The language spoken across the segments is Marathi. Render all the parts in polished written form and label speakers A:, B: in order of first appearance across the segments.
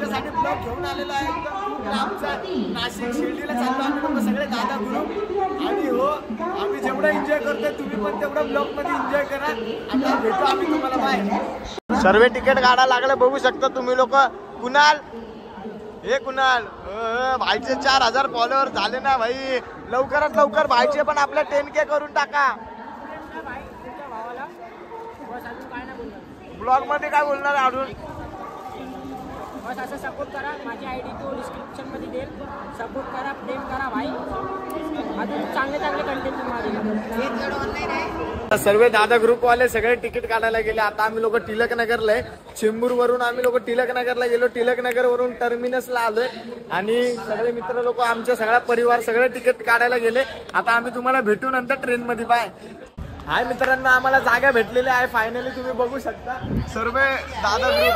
A: तुमच्यासाठी ब्लॉग घेऊन आलेलो आहे खूप लांबचा नाशिक शिर्डीला चाललो आम्ही लोक सगळे दादा ग्रुप आणि हो आम्ही जेवढं एन्जॉय करतोय तुम्ही पण तेवढं ब्लॉग मध्ये एन्जॉय करा. आता भेटू आम्ही तुम्हाला बाय. सर्व तिकीट काढा लागले बघू शकता तुम्ही लोक. कुणाल हे कुणाल भाईचे 4000 फॉलोअर झाले ना भाई. लवकरात लवकर भाईचे पण आपल्या 10K करून टाका. ब्लॉग मध्ये काय बोलणार अजून
B: बस असं सपोर्ट करा. माझी आयडी तो डिस्क्रिप्शन मध्ये देईल. सपोर्ट करा प्रेम करा भाई. अजून चांगले चांगले कंटेंट तुम्हाला.
A: सर्व दादा ग्रुप वाले सगळे तिकीट काढायला गेले. आता आम्ही लोक टिळक नगरला आहे. चेंबूर वरून आम्ही लोक टिळक नगरला गेलो. टिळक नगर वरून टर्मिनसला आलोय आणि सगळे मित्र लोक आमच्या सगळा परिवार सगळे तिकीट काढायला गेले. आता आम्ही तुम्हाला भेटू नंतर ट्रेन मध्ये. बाय. हाय मित्रांनो आम्हाला जागा भेटलेली आहे फायनली. तुम्ही बघू शकता सर्व दादा ग्रुप.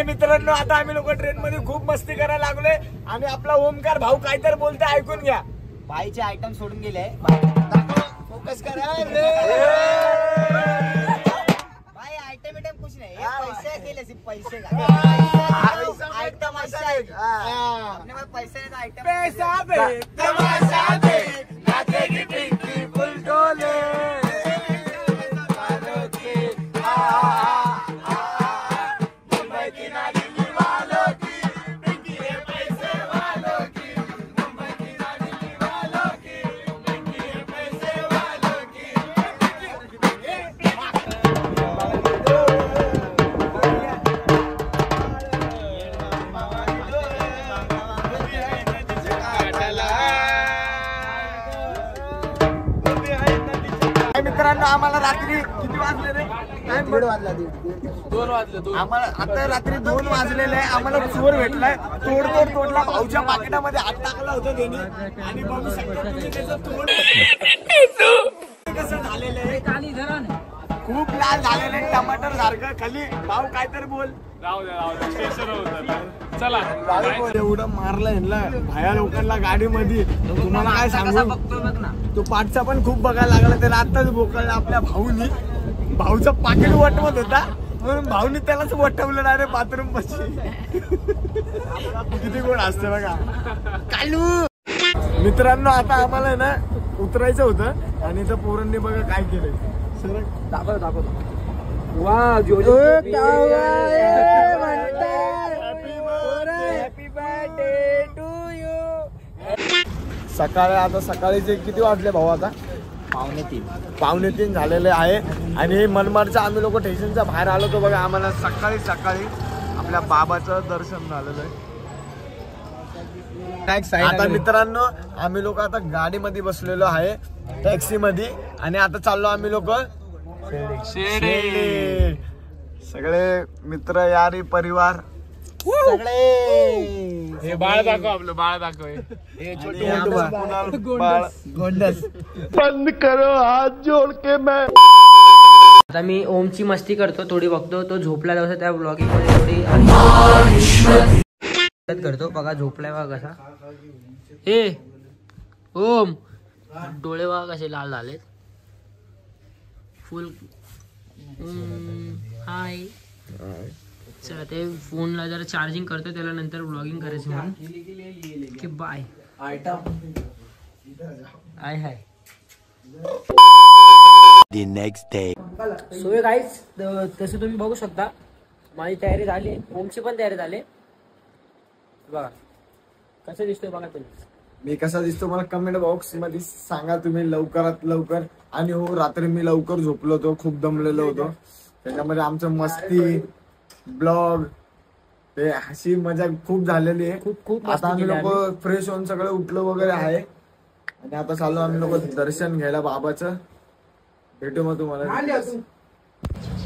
A: मित्रांनो आता आम्ही लोक ट्रेन मध्ये खूप मस्ती करायला लागलोय आणि आपला ओमकार भाऊ काहीतरी बोलतोय ऐकून घ्या.
C: भाईचे आयटम सोडून गेले. फोकस करा. भाई आयटम कुछ नहीं पैसे केले सिर्फ पैसे आयटम ऐसा है अपने पास पैसे नहीं तो आयटम पैसा दे तमाशा दे नाचे की पिंकी बुलडोले
A: आम्हाला रात्री किती वाजले रे? 2 वाजले. आम्हाला आता रात्री 2 वाजलेले आहे. आम्हाला चोर भेटलाय. तोडला भाऊच्या पाकिटामध्ये हात टाकला होता त्यांनी आणि बघू शकता तुम्ही त्याचं तोड कसं झालेलं आहे. खूप लाल झालेलं आहे टमाटर सारखं. खाली भाऊ काहीतरी बोल.
D: राहू दे स्टेशन होतं. चला
A: एवढं मारलं ह्यांना भाया लोकांना गाडीमध्ये. तुम्हाला काय सांगू तो पाठचा पण खूप बघायला लागला. त्याला आत्ताच बोकळला आपल्या भाऊनी. भाऊचं पाकिट वटवत होता म्हणून भाऊनी त्यालाच वटवलं ना रे बाथरूम पाशी. किती गोड असते बघा कालू. मित्रांनो आता आम्हाला ना उतरायचं होतं आणि इथं पोरांनी बघा काय केलंय. सर दाखव वा हॅपी बर्थडे टू यू. सकाळीचे किती वाजले भाऊ? आता 2:45 झालेले आहे आणि मनमाडच्या आम्ही लोक स्टेशनच्या बाहेर आलो तो बघा. आम्हाला सकाळी आपल्या बाबाचं दर्शन झालेलं आहे. आता मित्रांनो आम्ही लोक आता गाडीमध्ये बसलेलो आहे टॅक्सी मध्ये आणि आता चाललो आम्ही लोक शिर्डी. सगळे मित्र यारी परिवार सगळे.
D: हे बाळ दाखव आपलं बाळ दाखव.
A: गोंडस बंद करो हात जोड के मैं.
B: आता मी ओमची मस्ती करतो थोडी बघतो. तो झोपला जाऊ त्या ब्लॉगिंग मध्ये थोडी करतो. बघा झोपलाय बघा कसा. हे ओम डोळे बघा कसे लाल झालेत फुल. हाय चला ते फोनला जरा चार्जिंग करतो त्याला नंतर ब्लॉगिंग करायचं म्हणून की bye. Hi
E: The next day.
B: So guys तसं तुम्ही बघू शकता माझी तयारी झाली. ओमची पण तयारी झाली. बघा कसं दिसतोय बघा तुम्ही.
A: मी कसा दिसतो मला कमेंट बॉक्स मध्ये सांगा तुम्ही लवकरात लवकर. आणि हो रात्री मी लवकर झोपलो होतो खूप दमलेलो होतो. त्याच्यामध्ये आमचं मस्ती ब्लॉग ते हसी मजा खूप झालेली आहे.
B: खूप
A: आता आम्ही लोक फ्रेश होऊन सगळं उठलो वगैरे आहे आणि आता चालू आम्ही लोक दर्शन घ्यायला बाबाचं. भेटू मग तुम्हाला.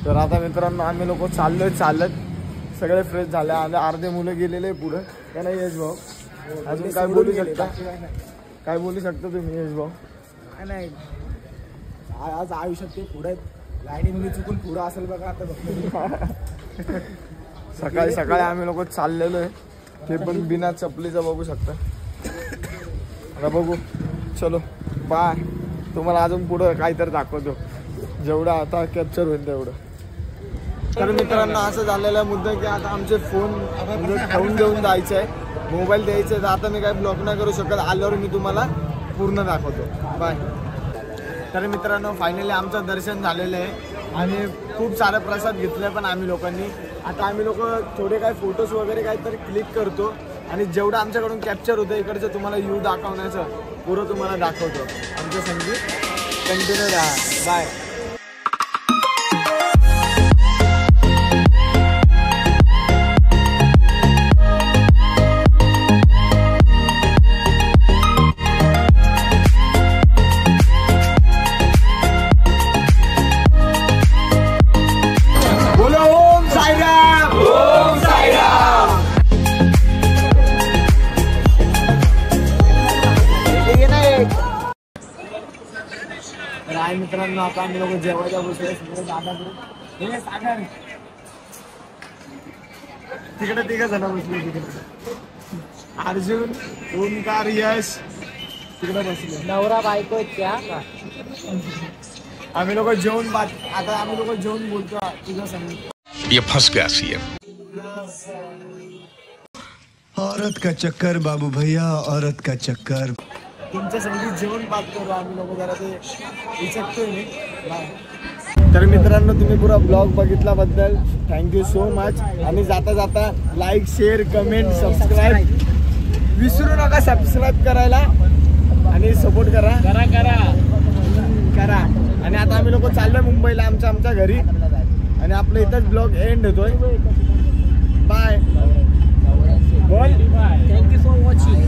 A: तर आता मित्रांनो आम्ही लोक चालत सगळे फ्रेश झाले. अर्धे मुलं गेलेले पुढे. का नाही यश भाऊ? अजून काय बोलू शकता? काय बोलू शकता तुम्ही यश भाऊ?
C: नाही आज आयुष्यात ते पुढे
A: लाईनीमध्ये चुकून पुढं असेल बघा आता बघतो. सकाळी सकाळी आम्ही लोक चाललेलो आहे, ते पण बिना चपलीचं बघू शकता. आता बघू, चलो बाय. तुम्हाला अजून पुढं काहीतरी दाखवतो, जेवढं आता कॅप्चर होईल तेवढं. तर मित्रांनो असं झालेला मुद्दा की आता आमचे फोन ठेवून देऊन जायचे आहे, मोबाईल द्यायचे. तर आता मी काही ब्लॉक नाही करू शकत, आल्यावर मी तुम्हाला पूर्ण दाखवतो. बाय. तर मित्रांनो फायनली आमचं दर्शन झालेलं आहे आणि खूप सारा प्रसाद घेतला पण आम्ही लोकांनी. आता आम्ही लोक थोडे काय फोटोज वगैरे काहीतरी क्लिक करतो आणि जेवढं आमच्याकडून कॅप्चर होतं इकडचं तुम्हाला व्ह्यू दाखवण्याचं पुरं तुम्हाला दाखवतो. आमचं संगीत कंटिन्यू राहा. बाय. मित्रांनो आता आम्ही लोक जेवायला बसलोय. तिकडे तिघ जण बसले, तिकडे अर्जुन, ओमकार, यश तिकडे बसले.
B: नवरा बायको आहेत त्या.
A: आम्ही लोक जेवण आता आम्ही लोक जेवण बोलतो. तुझं सांग.
E: ये फंस गया सीएम. औरत का चक्कर बाबू भैया, औरत का चक्कर.
A: तुमच्या संगीत जेवण बात करू आम्ही लोक, जरा ते विचारतोय मी. तर मित्रांनो तुम्ही पुरा ब्लॉग बघितल्याबद्दल थँक्यू सो मच. आणि जाता जाता लाईक, शेअर, कमेंट, सबस्क्राईब विसरू नका. सबस्क्राईब करायला आणि सपोर्ट करा. आणि आता आम्ही लोक चाललोय मुंबईला आमच्या घरी आणि आपलं इथंच ब्लॉग एंड होतोय. बाय. बोल.
B: Thank you for watching.